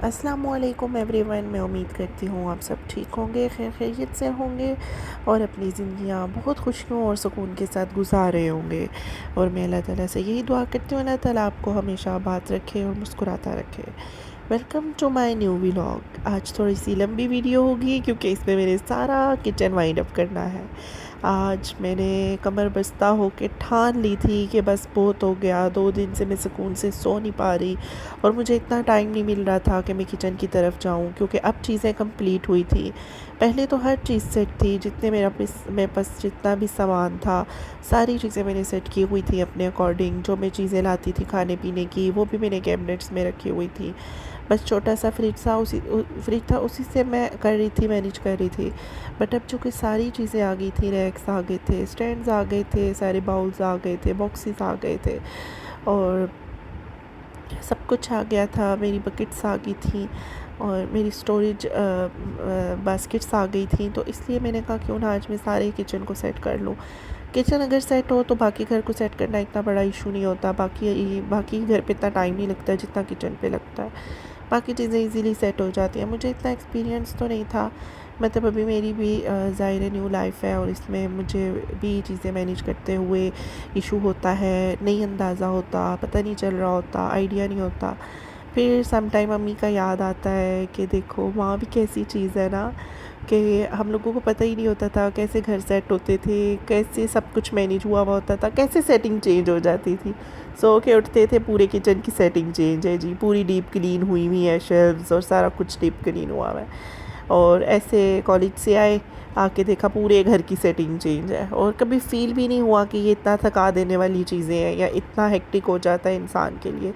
अस्सलामुअलैकुम एवरीवन। मैं उम्मीद करती हूँ आप सब ठीक होंगे, खैर खैरियत से होंगे और अपनी ज़िंदगियाँ बहुत खुशियों और सुकून के साथ गुजार रहे होंगे। और मैं अल्लाह ताला से यही दुआ करती हूँ, अल्लाह ताला आपको हमेशा आबाद रखे और मुस्कुराता रखे। Welcome to my new vlog. आज थोड़ी सी लंबी वीडियो होगी क्योंकि इसमें मेरे सारा किचन वाइंड अप करना है। आज मैंने कमर बस्ता होके ठान ली थी कि बस बहुत हो गया, 2 दिन से मैं सुकून से सो नहीं पा रही और मुझे इतना टाइम नहीं मिल रहा था कि मैं किचन की तरफ जाऊं, क्योंकि अब चीज़ें कंप्लीट हुई थी। पहले तो हर चीज़ सेट थी, जितने मेरे पास जितना भी सामान था सारी चीज़ें मैंने सेट की हुई थी अपने अकॉर्डिंग। जो मैं चीज़ें लाती थी खाने पीने की वो भी मैंने कैबिनेट्स में रखी हुई थी। बस छोटा सा फ्रिज था, उसी से मैं कर रही थी, मैनेज कर रही थी। बट अब चूँकि सारी चीज़ें आ गई थी, रैक्स आ गए थे, स्टैंड्स आ गए थे, सारे बाउल्स आ गए थे, बॉक्सेस आ गए थे और सब कुछ आ गया था। मेरी बकेट्स आ गई थी और मेरी स्टोरेज बास्केट्स आ गई थी। तो इसलिए मैंने कहा क्यों ना आज मैं सारे किचन को सेट कर लूँ। किचन अगर सेट हो तो बाकी घर को सेट करना इतना बड़ा इशू नहीं होता। बाकी घर पे इतना टाइम नहीं लगता जितना किचन पे लगता है। बाकी चीज़ें इजीली सेट हो जाती हैं। मुझे इतना एक्सपीरियंस तो नहीं था, मतलब अभी मेरी भी ज़ाहिर है न्यू लाइफ है और इसमें मुझे भी चीज़ें मैनेज करते हुए इशू होता है, नहीं अंदाज़ा होता, पता नहीं चल रहा होता, आइडिया नहीं होता। फिर सम टाइम मम्मी का याद आता है कि देखो वहाँ भी कैसी चीज़ है ना, कि हम लोगों को पता ही नहीं होता था कैसे घर सेट होते थे, कैसे सब कुछ मैनेज हुआ हुआ होता था, कैसे सेटिंग चेंज हो जाती थी। सो के उठते थे पूरे किचन की सेटिंग चेंज है जी, पूरी डीप क्लीन हुई हुई है, शेल्व्स और सारा कुछ डीप क्लीन हुआ हुआ है। और ऐसे कॉलेज से आए, आके देखा पूरे घर की सेटिंग चेंज है और कभी फील भी नहीं हुआ कि ये इतना थका देने वाली चीज़ें हैं या इतना हेक्टिक हो जाता है इंसान के लिए।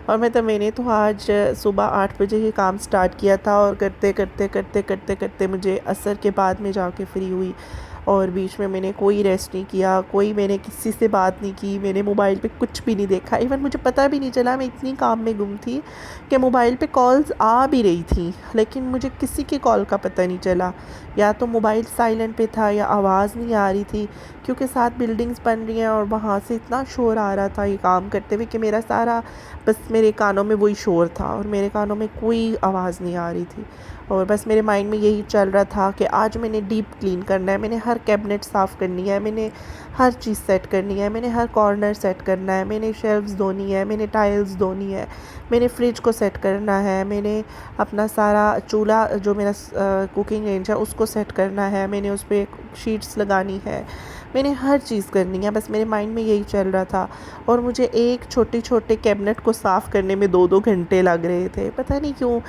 और मैंने तो आज सुबह 8 बजे ही काम स्टार्ट किया था और करते करते करते करते करते मुझे असर के बाद में जाके फ्री हुई। और बीच में मैंने कोई रेस्ट नहीं किया, मैंने किसी से बात नहीं की, मैंने मोबाइल पे कुछ भी नहीं देखा। इवन मुझे पता भी नहीं चला, मैं इतनी काम में गुम थी कि मोबाइल पे कॉल्स आ भी रही थी लेकिन मुझे किसी की कॉल का पता नहीं चला। या तो मोबाइल साइलेंट पे था या आवाज़ नहीं आ रही थी, क्योंकि साथ बिल्डिंग्स बन रही हैं और वहाँ से इतना शोर आ रहा था ये काम करते हुए कि मेरा सारा बस मेरे कानों में वही शोर था और मेरे कानों में कोई आवाज़ नहीं आ रही थी। और बस मेरे माइंड में यही चल रहा था कि आज मैंने डीप क्लीन करना है, मैंने हर कैबिनेट साफ़ करनी है, मैंने हर चीज़ सेट करनी है, मैंने हर कॉर्नर सेट करना है, मैंने शेल्व्स धोनी है, मैंने टाइल्स धोनी है, मैंने फ्रिज को सेट करना है, मैंने अपना सारा चूल्हा जो मेरा कुकिंग रेंज है उसको सेट करना है, मैंने उस पर शीट्स लगानी है, मैंने हर चीज़ करनी है। बस मेरे माइंड में यही चल रहा था और मुझे एक छोटे छोटे कैबिनेट को साफ़ करने में 2-2 घंटे लग रहे थे। पता नहीं क्यों,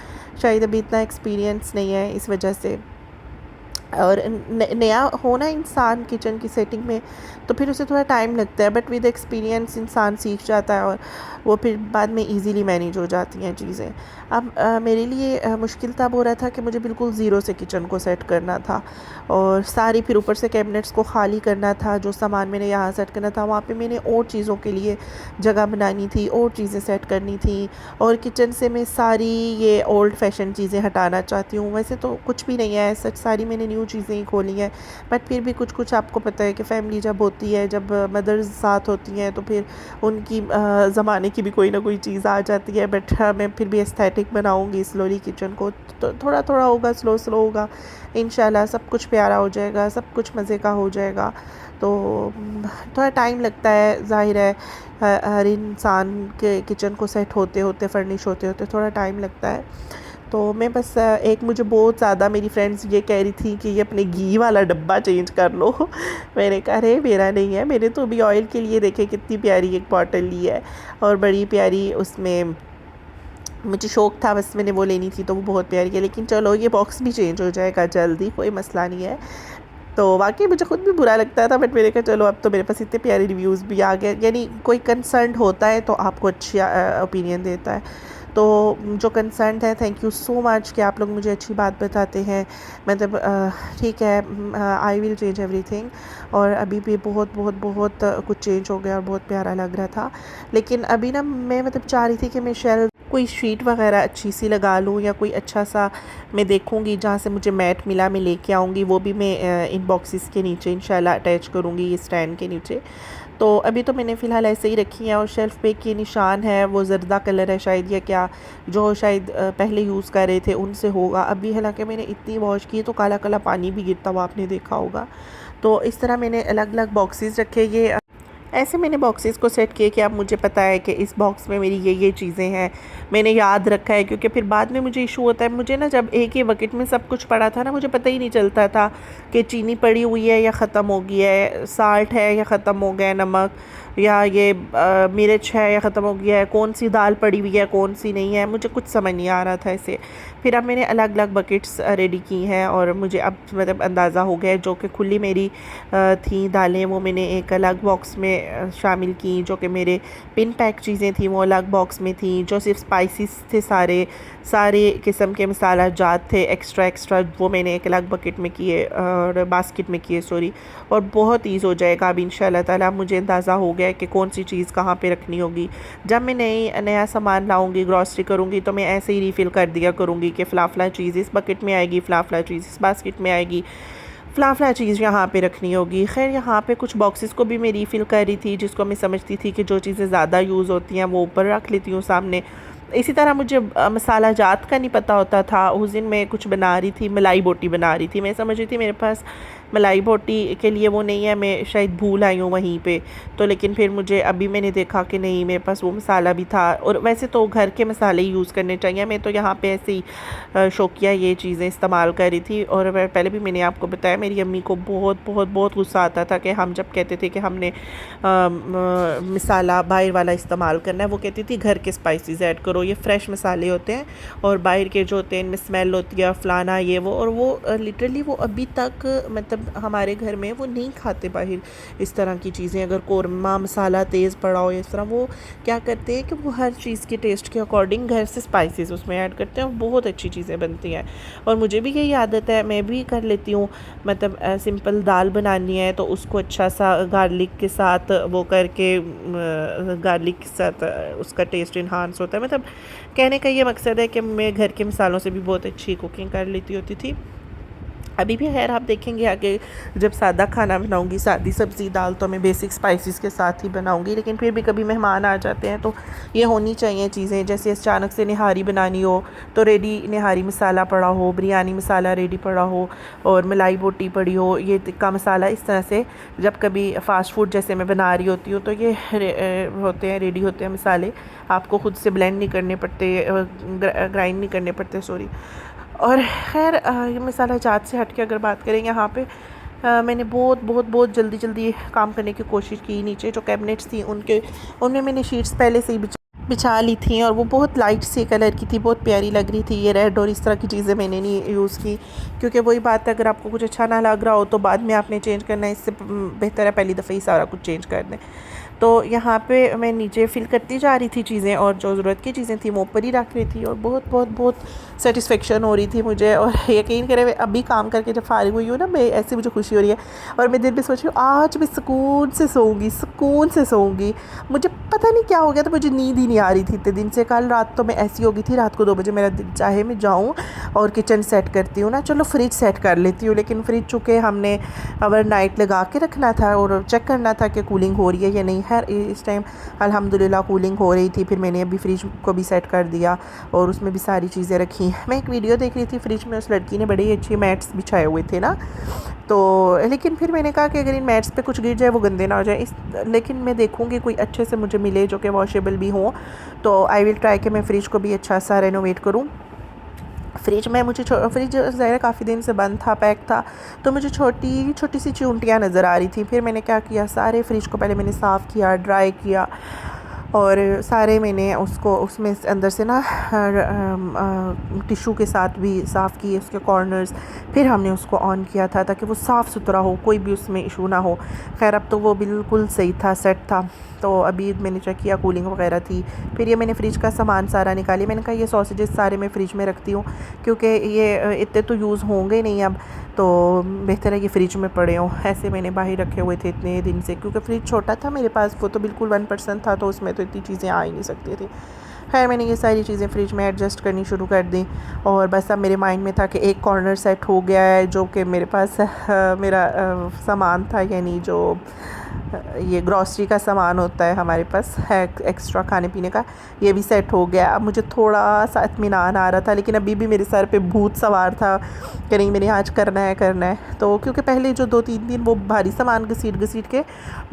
शायद अभी इतना एक्सपीरियंस नहीं है इस वजह से। और नया हो ना इंसान किचन की सेटिंग में तो फिर उसे थोड़ा टाइम लगता है, बट विद एक्सपीरियंस इंसान सीख जाता है और वो फिर बाद में इजीली मैनेज हो जाती हैं चीज़ें। अब मेरे लिए मुश्किल तब हो रहा था कि मुझे बिल्कुल ज़ीरो से किचन को सेट करना था और सारी फिर ऊपर से कैबिनेट्स को खाली करना था। जो सामान मैंने यहाँ सेट करना था वहाँ पे मैंने और चीज़ों के लिए जगह बनानी थी, और चीज़ें सेट करनी थी। और किचन से मैं सारी ये ओल्ड फैशन चीज़ें हटाना चाहती हूँ। वैसे तो कुछ भी नहीं है, सच सारी मैंने न्यू चीज़ें ही खोली हैं, बट फिर भी कुछ कुछ आपको पता है कि फैमिली जब होती है, जब मदर्स साथ होती हैं तो फिर उनकी ज़माने की भी कोई ना कोई चीज़ आ जाती है। बट मैं फिर भी एस्थेटिक बनाऊँगी स्लोली किचन को, तो थोड़ा थोड़ा होगा, स्लो स्लो होगा, इंशाल्लाह सब कुछ प्यारा हो जाएगा, सब कुछ मज़े का हो जाएगा। तो थोड़ा टाइम लगता है, ज़ाहिर है हर इंसान के किचन को सेट होते होते, फर्निश होते होते थोड़ा टाइम लगता है। तो मैं बस एक मुझे बहुत ज़्यादा मेरी फ्रेंड्स ये कह रही थी कि ये अपने घी वाला डब्बा चेंज कर लो। मैंने कहा अरे मेरा नहीं है, मैंने तो अभी ऑयल के लिए देखे कितनी प्यारी एक बॉटल ली है और बड़ी प्यारी, उसमें मुझे शौक़ था बस मैंने वो लेनी थी तो वो बहुत प्यारी है। लेकिन चलो ये बॉक्स भी चेंज हो जाएगा जल्दी, कोई मसला नहीं है। तो वाकई मुझे खुद भी बुरा लगता था, बट मैंने कहा चलो अब तो मेरे पास इतने प्यारे रिव्यूज़ भी आ गए, यानी कोई कंसर्न होता है तो आपको अच्छी ओपिनियन देता है। तो जो कंसर्न है, थैंक यू सो मच कि आप लोग मुझे अच्छी बात बताते हैं। मतलब ठीक है, आई विल चेंज एवरीथिंग। और अभी भी बहुत बहुत बहुत कुछ चेंज हो गया और बहुत प्यारा लग रहा था। लेकिन अभी ना मैं मतलब चाह रही थी कि मैं शेल्फ कोई शीट वगैरह अच्छी सी लगा लूँ या कोई अच्छा सा मैं देखूँगी जहाँ से मुझे मैट मिला मैं लेके आऊँगी, वो भी मैं इन बॉक्सेस के नीचे इंशाल्लाह अटैच करूँगी, ये स्टैंड के नीचे। तो अभी तो मैंने फ़िलहाल ऐसे ही रखी हैं। और शेल्फ़ पे एक ये निशान है, वो ज़र्दा कलर है शायद, या क्या, जो शायद पहले यूज़ कर रहे थे उनसे होगा। अभी हालांकि मैंने इतनी वॉश की तो काला काला पानी भी गिरता हुआ आपने देखा होगा। तो इस तरह मैंने अलग अलग बॉक्सेस रखे। ये ऐसे मैंने बॉक्सेस को सेट किए कि अब मुझे पता है कि इस बॉक्स में मेरी ये चीज़ें हैं, मैंने याद रखा है। क्योंकि फिर बाद में मुझे इशू होता है, मुझे ना जब एक ही बकेट में सब कुछ पड़ा था ना, मुझे पता ही नहीं चलता था कि चीनी पड़ी हुई है या ख़त्म हो गई है, साल्ट है या ख़त्म हो गया है नमक, या ये मिर्च है या ख़त्म हो गया है, कौन सी दाल पड़ी हुई है कौन सी नहीं है, मुझे कुछ समझ नहीं आ रहा था ऐसे। फिर अब मैंने अलग अलग बकेट्स रेडी की हैं और मुझे अब मतलब अंदाज़ा हो गया है। जो कि खुली मेरी थी दालें वो मैंने एक अलग बॉक्स में शामिल की, जो कि मेरे पिन पैक चीज़ें थी वो अलग बॉक्स में थी, जो सिर्फ स्पाइसेस थे सारे सारे किस्म के मसाला जात थे एक्स्ट्रा एक्स्ट्रा, वो मैंने एक अलग बकेट में किए और बास्केट में किए सॉरी। और बहुत ईज़ हो जाएगा अब इंशाल्लाह ताला। मुझे अंदाज़ा हो गया है कि कौन सी चीज़ कहाँ पे रखनी होगी। जब मैं नया सामान लाऊंगी, ग्रॉसरी करूँगी, तो मैं ऐसे ही रीफ़िल कर दिया करूँगी कि फ़लाफ़ला चीज़ इस बकेट में आएगी, फ़लाफ़ला चीज़ इस बास्केट में आएगी, फ़लाफ़ला चीज़ यहाँ पे रखनी होगी। खैर यहाँ पे कुछ बॉक्सेस को भी मैं रीफ़िल कर रही थी, जिसको मैं समझती थी कि जो चीज़ें ज़्यादा यूज़ होती हैं वो ऊपर रख लेती हूँ सामने। इसी तरह मुझे मसाला जात का नहीं पता होता था। उस दिन मैं कुछ बना रही थी, मलाई बोटी बना रही थी। मैं समझ रही थी मेरे पास मलाई बोटी के लिए वो नहीं है, मैं शायद भूल आई हूँ वहीं पे। तो लेकिन फिर मुझे अभी मैंने देखा कि नहीं, मेरे पास वो मसाला भी था। और वैसे तो घर के मसाले ही यूज़ करने चाहिए। मैं तो यहाँ पे ऐसे ही शौकिया ये चीज़ें इस्तेमाल कर रही थी। और पहले भी मैंने आपको बताया, मेरी अम्मी को बहुत बहुत बहुत गुस्सा आता था कि हम जब कहते थे कि हमने मसाला बाहर वाला इस्तेमाल करना है, वो कहती थी घर के स्पाइसेस ऐड करो, ये फ्रेश मसाले होते हैं और बाहर के जो होते हैं इनमें स्मेल होती है फलाना ये वो। और वो लिटरली वो अभी तक मतलब हमारे घर में वो नहीं खाते बाहर इस तरह की चीज़ें। अगर कौरमा मसाला तेज़ पड़ा हो इस तरह, वो क्या करते हैं कि वो हर चीज़ के टेस्ट के अकॉर्डिंग घर से स्पाइसेस उसमें ऐड करते हैं और बहुत अच्छी चीज़ें बनती हैं। और मुझे भी यही आदत है, मैं भी कर लेती हूँ। मतलब सिंपल दाल बनानी है तो उसको अच्छा सा गार्लिक के साथ वो करके गार्लिक के साथ उसका टेस्ट इन्हांस होता है। मतलब कहने का ये मकसद है कि मैं घर के मसालों से भी बहुत अच्छी कुकिंग कर लेती होती थी। अभी भी खैर आप देखेंगे आगे जब सादा खाना बनाऊंगी, सादी सब्ज़ी दाल, तो मैं बेसिक स्पाइसेस के साथ ही बनाऊंगी। लेकिन फिर भी कभी मेहमान आ जाते हैं तो ये होनी चाहिए चीज़ें। जैसे अचानक से निहारी बनानी हो तो रेडी निहारी मसाला पड़ा हो, बिरयानी मसाला रेडी पड़ा हो और मलाई बोटी पड़ी हो, ये टिक्का मसाला, इस तरह से जब कभी फ़ास्ट फूड जैसे मैं बना रही होती हूँ तो ये होते हैं, रेडी होते हैं मसाले। आपको ख़ुद से ब्लेंड नहीं करने पड़ते, ग्राइंड नहीं करने पड़ते सॉरी। और खैर ये मसाला जात से हट के अगर बात करें, यहाँ पे मैंने बहुत बहुत बहुत जल्दी जल्दी काम करने की कोशिश की। नीचे जो कैबिनेट्स थी उनमें मैंने शीट्स पहले से ही बिछा ली थी और वो बहुत लाइट सी कलर की थी, बहुत प्यारी लग रही थी। ये रेड और इस तरह की चीज़ें मैंने नहीं यूज़ की, क्योंकि वही बात है, अगर आपको कुछ अच्छा ना लग रहा हो तो बाद में आपने चेंज करना है, इससे बेहतर है पहली दफ़े ही सारा कुछ चेंज कर दें। तो यहाँ पे मैं नीचे फिल करती जा रही थी चीज़ें और जो ज़रूरत की चीज़ें थी वो ऊपर ही रख रही थी और बहुत बहुत बहुत सेटिस्फेक्शन हो रही थी मुझे। और यकीन करें, मैं अभी काम करके जब फारिग हुई हूँ ना, मैं ऐसे मुझे खुशी हो रही है। और मैं दिल में सोच रही हूँ आज मैं सुकून से सोऊंगी, सुकून से सोऊंगी। मुझे पता नहीं क्या हो गया था, मुझे नींद ही नहीं आ रही थी इतने दिन से। कल रात तो मैं ऐसी हो गई थी, रात को 2 बजे मेरा दिल चाहे मैं जाऊँ और किचन सेट करती हूँ ना, चलो फ्रिज सेट कर लेती हूँ। लेकिन फ्रिज चूँकि हमने ओवरनाइट लगा के रखना था और चेक करना था कि कूलिंग हो रही है या नहीं। खैर इस टाइम अल्हम्दुलिल्लाह कूलिंग हो रही थी। फिर मैंने अभी फ्रिज को भी सेट कर दिया और उसमें भी सारी चीज़ें रखी। मैं एक वीडियो देख रही थी, फ्रिज में उस लड़की ने बड़े अच्छे मैट्स बिछाए हुए थे ना, तो लेकिन फिर मैंने कहा कि अगर इन मैट्स पे कुछ गिर जाए वो गंदे ना हो जाए। लेकिन मैं देखूँगी कोई अच्छे से मुझे मिले जो कि वॉशेबल भी हों, तो आई विल ट्राई कि मैं फ्रिज को भी अच्छा सा रेनोवेट करूँ। फ्रिज में मुझे फ्रिज ज़ाहिर काफ़ी दिन से बंद था, पैक था, तो मुझे छोटी छोटी सी चूंटियाँ नज़र आ रही थी। फिर मैंने क्या किया, सारे फ्रिज को पहले मैंने साफ़ किया, ड्राई किया और सारे मैंने उसको उसमें अंदर से ना टिशू के साथ भी साफ़ किए उसके कॉर्नर्स। फिर हमने उसको ऑन किया था ताकि वो साफ़ सुथरा हो, कोई भी उसमें इशू ना हो। खैर अब तो वो बिल्कुल सही था, सेट था। तो अभी मैंने चेक किया, कूलिंग वगैरह थी। फिर ये मैंने फ्रिज का सामान सारा निकाली। मैंने कहा ये सॉसेजेस सारे मैं फ़्रिज में रखती हूँ, क्योंकि ये इतने तो यूज़ होंगे नहीं अब, तो बेहतर है कि फ़्रिज में पड़े हों। ऐसे मैंने बाहर रखे हुए थे इतने दिन से, क्योंकि फ्रिज छोटा था मेरे पास, वो तो बिल्कुल 1% था, तो उसमें तो इतनी चीज़ें आ ही नहीं सकती थी। खैर मैंने ये सारी चीज़ें फ्रिज में एडजस्ट करनी शुरू कर दी और बस अब मेरे माइंड में था कि एक कॉर्नर सेट हो गया है, जो कि मेरे पास मेरा सामान था, यानी जो ये ग्रॉसरी का सामान होता है हमारे पास है एक्स्ट्रा खाने पीने का, ये भी सेट हो गया। अब मुझे थोड़ा सा इत्मीनान आ रहा था, लेकिन अभी भी मेरे सर पे भूत सवार था कि नहीं मैंने आज करना है करना है। तो क्योंकि पहले जो 2-3 दिन वो भारी सामान घसीट घसीट के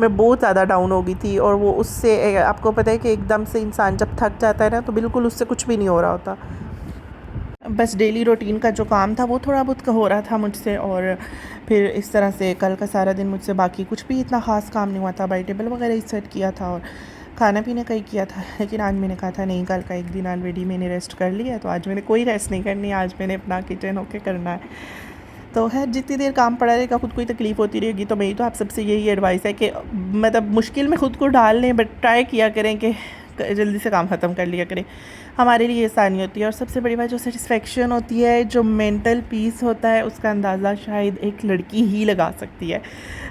मैं बहुत ज़्यादा डाउन हो गई थी, और वो उससे आपको पता है कि एकदम से इंसान जब थक जाता है ना, तो बिल्कुल उससे कुछ भी नहीं हो रहा होता। बस डेली रूटीन का जो काम था वो थोड़ा बहुत हो रहा था मुझसे, और फिर इस तरह से कल का सारा दिन मुझसे बाकी कुछ भी इतना ख़ास काम नहीं हुआ था। बाई टेबल वगैरह ही सेट किया था और खाना पीने का ही किया था। लेकिन आज मैंने कहा था नहीं, कल का एक दिन ऑलरेडी मैंने रेस्ट कर लिया, तो आज मैंने कोई रेस्ट नहीं करनी, आज मैंने अपना किचन होके करना है। तो है जितनी देर काम पड़ा रहेगा, खुद को ही तकलीफ़ होती रहेगी। तो मेरी तो आप सबसे यही एडवाइस है कि मतलब मुश्किल में ख़ुद को डाल लें, बट ट्राई किया करें कि जल्दी से काम ख़त्म कर लिया करें, हमारे लिए आसानी होती है। और सबसे बड़ी बात जो सेटिस्फेक्शन होती है, जो मेंटल पीस होता है, उसका अंदाज़ा शायद एक लड़की ही लगा सकती है।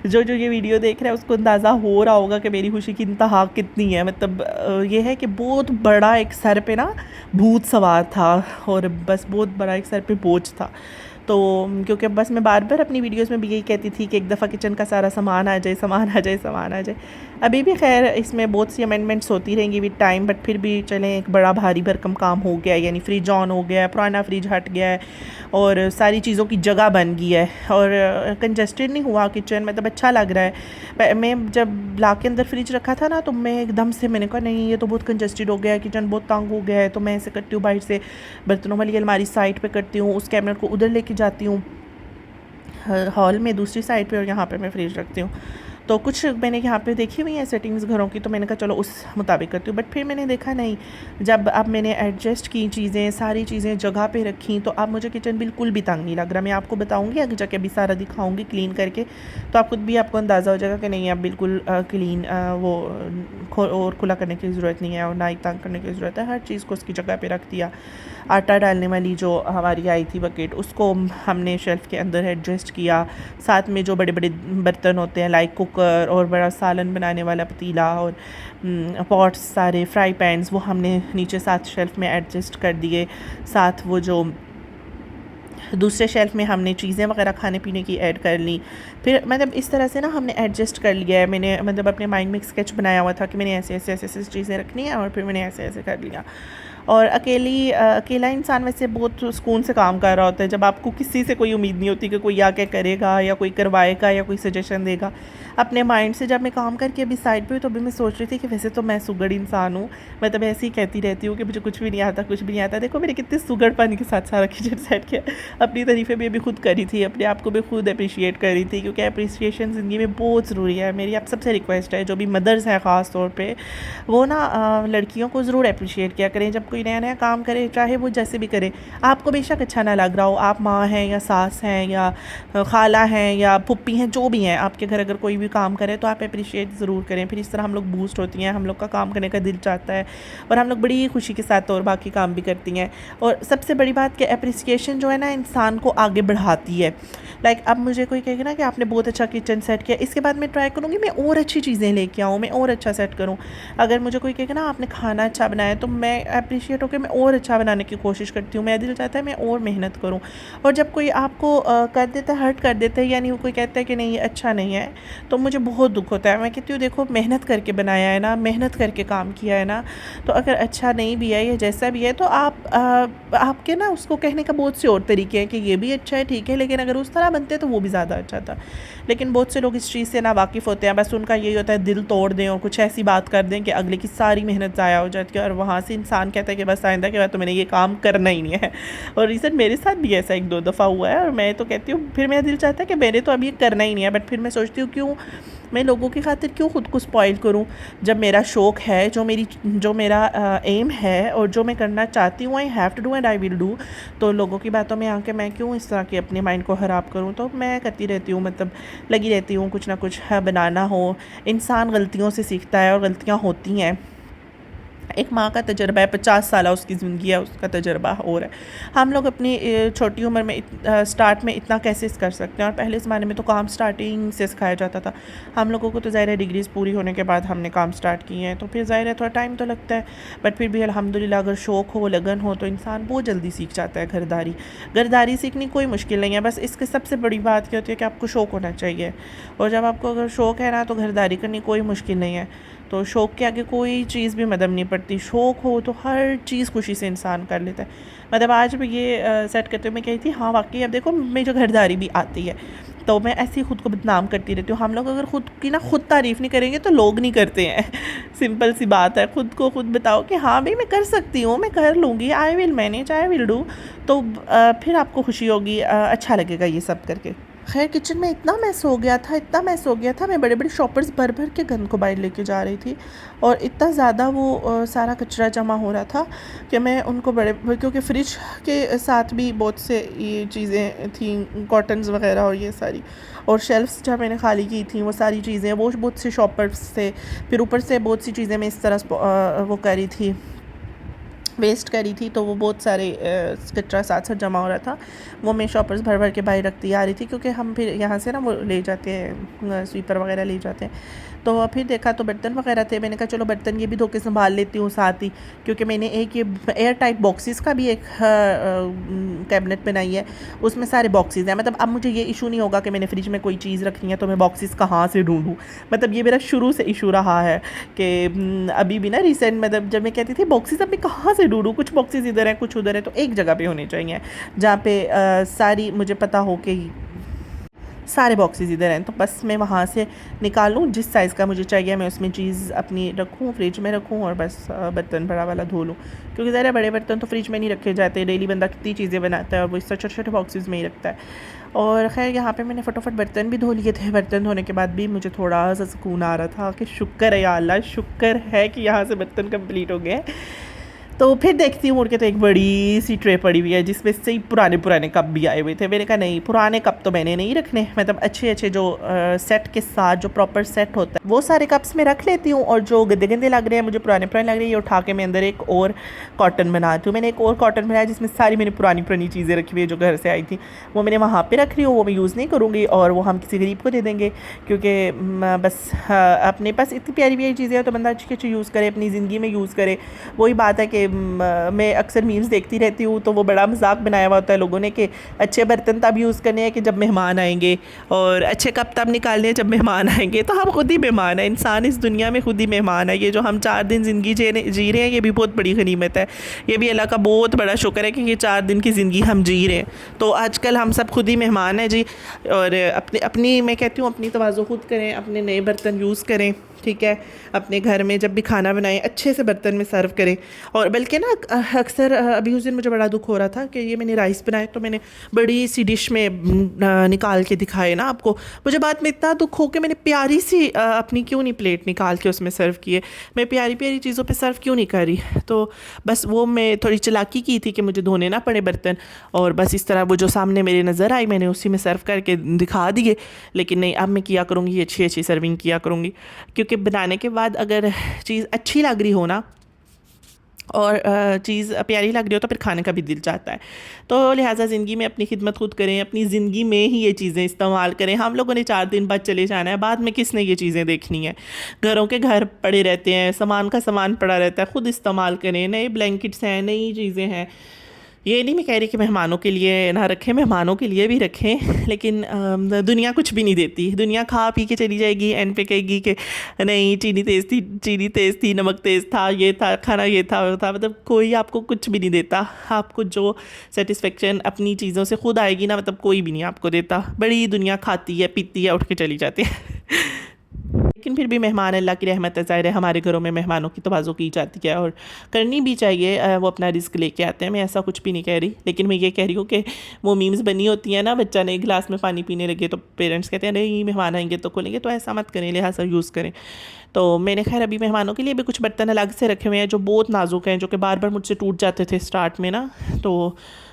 जो जो ये वीडियो देख रहा है उसको अंदाज़ा हो रहा होगा कि मेरी खुशी की इंतहा कितनी है। मतलब ये है कि बहुत बड़ा एक सर पे ना भूत सवार था, और बस बहुत बड़ा एक सर पे बोझ था। तो क्योंकि बस मैं बार बार अपनी वीडियोस में भी यही कहती थी कि एक दफ़ा किचन का सारा सामान आ जाए, सामान आ जाए, सामान आ जाए। अभी भी खैर इसमें बहुत सी अमेंडमेंट्स होती रहेंगी विद टाइम, बट फिर भी चलें, एक बड़ा भारी भरकम काम हो गया है। यानी फ्रिज ऑन हो गया है, पुराना फ्रिज हट गया है, और सारी चीज़ों की जगह बन गई है, और कंजस्टेड नहीं हुआ किचन, मतलब अच्छा लग रहा है। मैं जब ला के अंदर फ्रिज रखा था ना, तो मैं एकदम से मैंने कहा नहीं ये तो बहुत कंजस्टेड हो गया है, किचन बहुत तंग हो गया है। तो मैं ऐसे करती हूँ, बाहर से बर्तनों वाली अलमारी साइड पे करती हूँ, उस कैबिनेट को उधर लेके जाती हूँ हॉल में दूसरी साइड पे, और यहाँ पे मैं फ्रिज रखती हूँ। तो कुछ मैंने यहाँ पे देखी हुई हैं सेटिंग्स घरों की, तो मैंने कहा चलो उस मुताबिक करती हूँ। बट फिर मैंने देखा नहीं, जब अब मैंने एडजस्ट की चीज़ें, सारी चीज़ें जगह पे रखी, तो अब मुझे किचन बिल्कुल भी तंग नहीं लग रहा। मैं आपको बताऊँगी आगे जाके, अभी सारा दिखाऊँगी क्लीन करके, तो आप खुद भी आपको अंदाज़ा हो जाएगा कि नहीं अब बिल्कुल क्लीन और खुला करने की ज़रूरत नहीं है, और ना ही तंग करने की ज़रूरत है। हर चीज़ को उसकी जगह पर रख दिया। आटा डालने वाली जो हमारी आई थी बकेट, उसको हमने शेल्फ़ के अंदर एडजस्ट किया। साथ में जो बड़े बड़े बर्तन होते हैं लाइक कुकर, और बड़ा सालन बनाने वाला पतीला, और पॉट्स सारे, फ्राई पैन्स, वो हमने नीचे साथ शेल्फ़ में एडजस्ट कर दिए। साथ वो जो दूसरे शेल्फ़ में हमने चीज़ें वगैरह खाने पीने की ऐड कर ली। फिर मतलब इस तरह से ना हमने एडजस्ट कर लिया है। मैंने मतलब अपने माइंड में एक स्केच बनाया हुआ था कि मैंने ऐसे ऐसे ऐसे ऐसे चीज़ें रखनी है, और फिर मैंने ऐसे ऐसे कर लिया। और अकेला इंसान वैसे बहुत सुकून से काम कर रहा होता है, जब आपको किसी से कोई उम्मीद नहीं होती कि कोई आके करेगा या कोई करवाएगा या कोई सजेशन देगा। अपने माइंड से जब मैं काम करके अभी साइड पे, तो अभी मैं सोच रही थी कि वैसे तो मैं सुगड़ इंसान हूँ, मैं तो ऐसे ही कहती रहती हूँ कि मुझे कुछ भी नहीं आता, कुछ भी नहीं आता। देखो मैंने कितने सुगड़पन के साथ सारा किचन सेट किया। अपनी तारीफ़ें भी अभी खुद करी थी, अपने आप को भी खुद अप्रिशिएट करी थी, क्योंकि अप्रिसिएशन ज़िंदगी में बहुत ज़रूरी है। मेरी आप सबसे रिक्वेस्ट है, जो भी मदर्स हैं ख़ास तौर पर, वो ना लड़कियों को ज़रूर अप्रिशिएट किया करें जब कोई नया नया काम करे, चाहे वो जैसे भी करे। आपको बेशक अच्छा ना लग रहा हो, आप माँ हैं या सास हैं या खाला हैं या पुप्पी हैं, जो भी हैं आपके घर, अगर कोई भी काम करे तो आप अप्रिशिएट ज़रूर करें। फिर इस तरह हम लोग बूस्ट होती हैं, हम लोग का काम करने का दिल चाहता है, और हम लोग बड़ी खुशी के साथ और बाकी काम भी करती हैं। और सबसे बड़ी बात कि अप्रिसिएशन जो है ना इंसान को आगे बढ़ाती है। लाइक अब मुझे कोई कहेगा ना कि आपने बहुत अच्छा किचन सेट किया, इसके बाद मैं ट्राई करूँगी मैं और अच्छी चीज़ें लेके आऊँ, मैं और अच्छा सेट करूँ। अगर मुझे कोई कहेगा ना आपने खाना अच्छा बनाया, तो मैं अप्रिशिएट होकर मैं और अच्छा बनाने की कोशिश करती हूँ। मेरा दिल चाहता है मैं और मेहनत करूँ। और जब कोई आपको कर देता है, हर्ट कर देता है, यानी कोई कहता है कि नहीं ये अच्छा नहीं है, तो मुझे बहुत दुख होता है। मैं कहती हूँ देखो मेहनत करके बनाया है ना, मेहनत करके काम किया है ना, तो अगर अच्छा नहीं भी है या जैसा भी है, तो आपके ना उसको कहने का बहुत से और तरीके हैं कि ये भी अच्छा है, ठीक है, लेकिन अगर उस तरह बनते तो वो भी ज़्यादा अच्छा था। लेकिन बहुत से लोग इस चीज़ से ना वाकिफ़ होते हैं, बस उनका यही होता है दिल तोड़ दें और कुछ ऐसी बात कर दें कि अगले की सारी मेहनत ज़ाया हो जाती है, और वहाँ से इंसान कहता है कि बस आइंदा के बाद तो मैंने ये काम करना ही नहीं है। और रीज़न मेरे साथ भी ऐसा 1-2 दफ़ा हुआ है, और मैं तो कहती हूँ फिर मेरा दिल चाहता है कि मैंने तो अब ये करना ही नहीं है, बट फिर मैं सोचती हूँ क्यों मैं लोगों की खातिर क्यों ख़ुद को स्पॉइल करूँ, जब मेरा शौक़ है, जो मेरा एम है और जो मैं करना चाहती हूँ, I have to do and I will do. तो लोगों की बातों में आके मैं क्यों इस तरह के अपने माइंड को ख़राब करूँ। तो मैं करती रहती हूँ, मतलब लगी रहती हूँ कुछ ना कुछ बनाना हो। इंसान गलतियों से सीखता है और गलतियाँ होती हैं, एक माँ का तजर्बा है, 50 साल उसकी ज़िंदगी है, उसका तजर्बा और है। हम लोग अपनी छोटी उम्र में स्टार्ट में इतना कैसे कर सकते हैं। और पहले ज़माने में तो काम स्टार्टिंग से सिखाया जाता था। हम लोगों को तो ज़ाहिर है डिग्रीज़ पूरी होने के बाद हमने काम स्टार्ट किए हैं, तो फिर ज़ाहिर है थोड़ा टाइम तो लगता है, बट फिर भी अल्हम्दुलिल्लाह अगर शौक़ हो, लगन हो, तो इंसान बहुत जल्दी सीख जाता है। घरदारी सीखनी कोई मुश्किल नहीं है। बस इसकी सबसे बड़ी बात क्या होती है कि आपको शौक़ होना चाहिए, और जब आपको अगर शौक़ है ना, तो घरदारी करनी कोई मुश्किल नहीं है। तो शौक़ के आगे कोई चीज़ भी मदद नहीं पड़ती। शौक़ हो तो हर चीज़ खुशी से इंसान कर लेता है। मतलब आज भी ये सेट करते हुए मैं कही थी, हाँ वाकई अब देखो मुझे घरदारी भी आती है, तो मैं ऐसे ही ख़ुद को बदनाम करती रहती हूँ। हम लोग अगर ख़ुद की ना खुद तारीफ़ नहीं करेंगे तो लोग नहीं करते हैं। सिंपल सी बात है, ख़ुद को खुद बताओ कि हाँ भाई मैं कर सकती हूँ, मैं कर लूँगी, I will manage, I will do, तो फिर आपको खुशी होगी, अच्छा लगेगा ये सब करके। खैर किचन में इतना मैस हो गया था, इतना मैस हो गया था, मैं बड़े बड़े शॉपर्स भर भर के गंद को बाहर लेके जा रही थी, और इतना ज़्यादा वो सारा कचरा जमा हो रहा था कि मैं उनको क्योंकि फ्रिज के साथ भी बहुत से ये चीज़ें थी, कॉटन्स वगैरह और ये सारी, और शेल्फ्स जहाँ मैंने खाली की थी वो सारी चीज़ें, वो बहुत से शॉपर्स थे। फिर ऊपर से बहुत सी चीज़ें मैं इस तरह वो करी थी, वेस्ट करी थी, तो वो बहुत सारे कचरा साथ साथ जमा हो रहा था। वो मैं शॉपर्स भर भर के बाहर रखती आ रही थी, क्योंकि हम फिर यहाँ से ना वो ले जाते हैं, स्वीपर वगैरह ले जाते हैं। तो फिर देखा तो बर्तन वगैरह थे, मैंने कहा चलो बर्तन ये भी धो के संभाल लेती हूँ साथ ही, क्योंकि मैंने एक ये एयर टाइट बॉक्सेस का भी एक कैबिनेट बनाई है, उसमें सारे बॉक्सेस हैं। मतलब अब मुझे ये इशू नहीं होगा कि मैंने फ्रिज में कोई चीज़ रखनी है तो मैं बॉक्सेस कहाँ से ढूंढूँ। मतलब ये मेरा शुरू से इशू रहा है कि अभी भी ना रिसेंट, मतलब जब मैं कहती थी बॉक्सेस अब मैं कहाँ से ढूंढूँ, कुछ बॉक्सेस इधर हैं कुछ उधर है, तो एक जगह पे होने चाहिए जहाँ पे सारी मुझे पता हो कि सारे बॉक्सेस इधर हैं, तो बस मैं वहाँ से निकालूँ जिस साइज़ का मुझे चाहिए, मैं उसमें चीज़ अपनी रखूँ, फ्रिज में रखूँ, और बस बर्तन बड़ा वाला धो लूँ। क्योंकि ज़रा बड़े बर्तन तो फ्रिज में नहीं रखे जाते, डेली बंदा कितनी चीज़ें बनाता है, और वो इस छोटे छोटे बॉक्सेस में ही रखता है। और ख़ैर यहाँ पे मैंने फटाफट बर्तन भी धो लिए थे। बर्तन धोने के बाद भी मुझे थोड़ा सा सुकून आ रहा था कि शुक्र है या अल्लाह, शुक्र है कि यहाँ से बर्तन कंप्लीट हो गए। तो फिर देखती हूँ मुड़ के, तो एक बड़ी सी ट्रे पड़ी हुई है जिसमें से ही पुराने कप भी आए हुए थे। मैंने कहा नहीं, पुराने कप तो मैंने नहीं रखने, मतलब अच्छे जो सेट के साथ जो प्रॉपर सेट होता है वो सारे कप्स में रख लेती हूँ, और जो गंदे गंदे लग रहे हैं, मुझे पुराने लग रहे हैं, ये उठा के मैं अंदर एक और कॉटन बनाती हूँ। मैंने एक और कॉटन बनाया जिसमें सारी मैंने पुरानी चीज़ें रखी हुई है जो घर से आई थी, वो मैंने वहाँ पर रख रही हूँ, वो मैं यूज़ नहीं करूँगी, और वो हम किसी गरीब को दे देंगे, क्योंकि बस अपने पास इतनी प्यारी चीज़ें हैं तो बंदा अच्छी यूज़ करे, अपनी ज़िंदगी में यूज़ करे। वही बात है कि मैं अक्सर मीम्स देखती रहती हूँ, तो वो बड़ा मजाक बनाया हुआ होता है लोगों ने कि अच्छे बर्तन तब यूज़ करने हैं कि जब मेहमान आएंगे, और अच्छे कप तब निकालने हैं जब मेहमान आएंगे। तो हम खुद ही मेहमान हैं, इंसान इस दुनिया में खुद ही मेहमान है। ये जो हम 4 दिन ज़िंदगी जी रहे हैं, ये भी बहुत बड़ी गनीमत है। ये भी अल्लाह का बहुत बड़ा शुक्र है कि ये 4 दिन की ज़िंदगी हम जी रहे हैं। तो आजकल हम सब खुद ही मेहमान हैं जी। और अपनी मैं कहती हूँ अपनी तवाज़ो खुद करें, अपने नए बर्तन यूज़ करें, ठीक है। अपने घर में जब भी खाना बनाएं अच्छे से बर्तन में सर्व करें। और बल्कि ना अक्सर अभी उस दिन मुझे बड़ा दुख हो रहा था कि ये मैंने राइस बनाए, तो मैंने बड़ी सी डिश में निकाल के दिखाए ना आपको। मुझे बाद में इतना दुख हो कि मैंने प्यारी सी अपनी क्यों नहीं प्लेट निकाल के उसमें सर्व किए। मैं प्यारी चीज़ों पे सर्व क्यों नहीं कर रही। तो बस वो मैं थोड़ी चालाकी की थी कि मुझे धोने ना पड़े बर्तन, और बस इस तरह वो जो सामने मेरे नज़र आई मैंने उसी में सर्व करके दिखा दिए। लेकिन नहीं, अब मैं किया करूँगी अच्छी सर्विंग किया करूँगी, क्योंकि बनाने के बाद अगर चीज़ अच्छी लग रही हो ना, और चीज़ प्यारी लग रही हो, तो फिर खाने का भी दिल चाहता है। तो लिहाजा ज़िंदगी में अपनी खिदमत खुद करें, अपनी ज़िंदगी में ही ये चीज़ें इस्तेमाल करें। हम लोगों ने 4 दिन बाद चले जाना है, बाद में किसने ये चीज़ें देखनी है। घरों के घर पड़े रहते हैं, सामान का सामान पड़ा रहता है, खुद इस्तेमाल करें। नए ब्लैंकेट्स हैं, नई चीज़ें हैं। ये नहीं मैं कह रही कि मेहमानों के लिए ना रखें, मेहमानों के लिए भी रखें, लेकिन दुनिया कुछ भी नहीं देती। दुनिया खा पी के चली जाएगी, एंड पे कहेगी कि नहीं चीनी तेज़ थी, नमक तेज़ था, ये था खाना, ये था वो था। मतलब कोई आपको कुछ भी नहीं देता। आपको जो सेटिस्फेक्शन अपनी चीज़ों से खुद आएगी ना, मतलब कोई भी नहीं आपको देता। बड़ी दुनिया खाती है, पीती है, उठ के चली जाती है। लेकिन फिर भी मेहमान अल्लाह की रहमत है, ज़ाहिर है हमारे घरों में मेहमानों की तवाज़ो की जाती है, और करनी भी चाहिए। वो अपना रिस्क लेके आते हैं, मैं ऐसा कुछ भी नहीं कह रही। लेकिन मैं ये कह रही हूँ कि वो मीम्स बनी होती हैं ना, बच्चा ने गिलास में पानी पीने लगे तो पेरेंट्स कहते हैं नहीं मेहमान आएंगे तो खोलेंगे, तो ऐसा मत करें, लिहाजा यूज़ करें। तो मैंने खैर अभी मेहमानों के लिए भी कुछ बर्तन अलग से रखे हुए हैं जो बहुत नाजुक हैं, जो कि बार बार मुझसे टूट जाते थे स्टार्ट में ना। तो